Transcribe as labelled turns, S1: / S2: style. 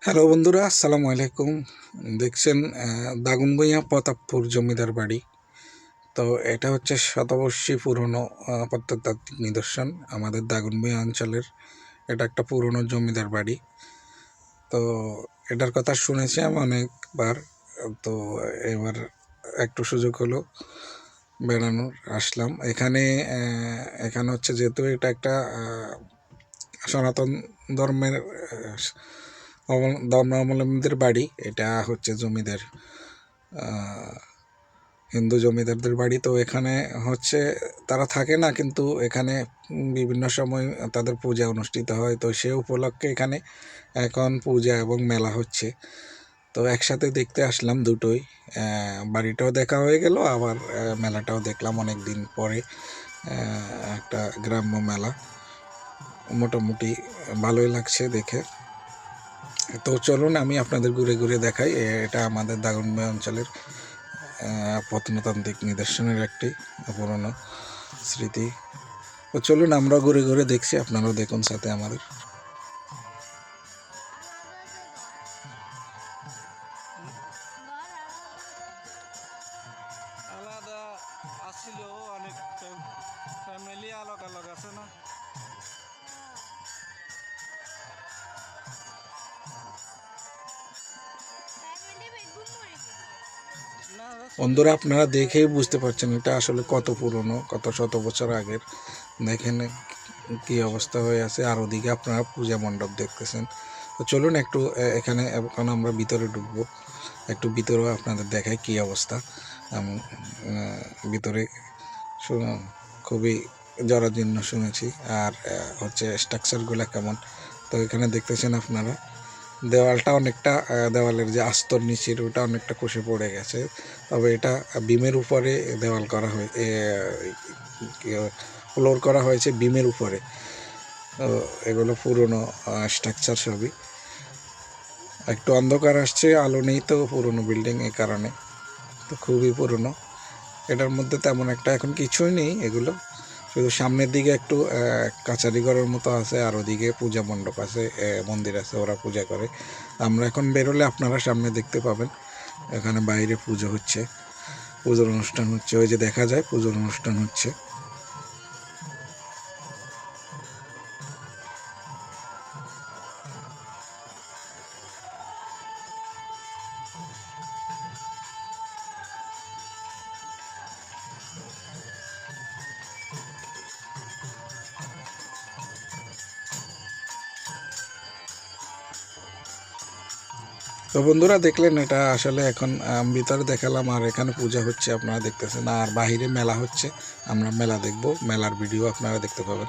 S1: Hello বন্ধুরা, আসসালামু আলাইকুম। দেখছেন দাগনভূঞা প্রতাপপুর জমিদার বাড়ি। তো এটা হচ্ছে শতবর্ষী পুরনো প্রত্নতাত্ত্বিক নিদর্শন আমাদের দাগনভূঞা অঞ্চলের। এটা একটা পুরনো জমিদার বাড়ি। তো এটার কথা শুনেছি আমি অনেকবার। তো এবার একটু সুযোগ হলো বেড়ানোর, আসলাম এখানে। এখানে হচ্ছে যেহেতু এটা একটা সনাতন ধর্মের ধর্মাবলম্বীদের বাড়ি, এটা হচ্ছে জমিদার হিন্দু জমিদারদের বাড়ি। তো এখানে হচ্ছে তারা থাকে না, কিন্তু এখানে বিভিন্ন সময় তাদের পূজা অনুষ্ঠিত হয়। তো সে উপলক্ষে এখানে এখন পূজা এবং মেলা হচ্ছে। তো একসাথে দেখতে আসলাম দুটোই, বাড়িটাও দেখা হয়ে গেল, আবার মেলাটাও দেখলাম অনেক দিন পরে। একটা গ্রাম্য মেলা, মোটামুটি ভালোই লাগছে দেখে। তো চলুন আমি আপনাদের ঘুরে ঘুরে দেখাই। এটা আমাদের দাগনভূঞা অঞ্চলের প্রত্নতান্ত্রিক নিদর্শনের একটি পুরনো স্মৃতি। তো চলুন আমরা ঘুরে ঘুরে দেখছি, আপনারাও দেখুন সাথে আমাদের। আলাদা আসছিল অনেক ফ্যামিলি আলোক আলোক আছে না। বন্ধুরা, আপনারা দেখেই বুঝতে পারছেন এটা আসলে কত পুরনো, কত শত বছর আগের। দেখেন কি অবস্থা হয়ে আছে। আর ওদিকে আপনারা পূজা মণ্ডপ দেখতেছেন। তো চলুন একটু এখানে এখন আমরা ভিতরে ঢুকবো, একটু ভিতরেও আপনাদের দেখাই কি অবস্থা। ভিতরে খুবই জরাজীর্ণ শুনেছি, আর হচ্ছে স্ট্রাকচারগুলো কেমন। তো এখানে দেখতেছেন আপনারা দেওয়ালটা অনেকটা, দেওয়ালের যে আস্তর নিচের ওটা অনেকটা খসে পড়ে গেছে। তবে এটা বিমের উপরে দেওয়াল করা হয়, ফ্লোর করা হয়েছে বিমের উপরে। তো এগুলো পুরনো স্ট্রাকচার সবই। একটু অন্ধকার আসছে, আলো নেই তো পুরনো বিল্ডিং, এই কারণে। তো খুবই পুরনো। এটার মধ্যে তেমন একটা এখন কিছুই নেই, এগুলো শুধু সামনের দিকে একটু কাচারি ঘরের মতো আছে, আর ওদিকে পূজা মণ্ডপ আছে, মন্দির আছে, ওরা পূজা করে। আমরা এখন বেরোলে আপনারা সামনে দেখতে পাবেন এখানে বাইরে পুজো হচ্ছে, পুজোর অনুষ্ঠান হচ্ছে। ওই যে দেখা যায় পুজোর অনুষ্ঠান হচ্ছে। তো বন্ধুরা, দেখলেন এটা আসলে এখন ভিতরে দেখালাম, আর এখানে পূজা হচ্ছে আপনারা দেখতেছেন, আর বাহিরে মেলা হচ্ছে। আমরা মেলা দেখব, মেলার ভিডিও আপনারা দেখতে পাবেন।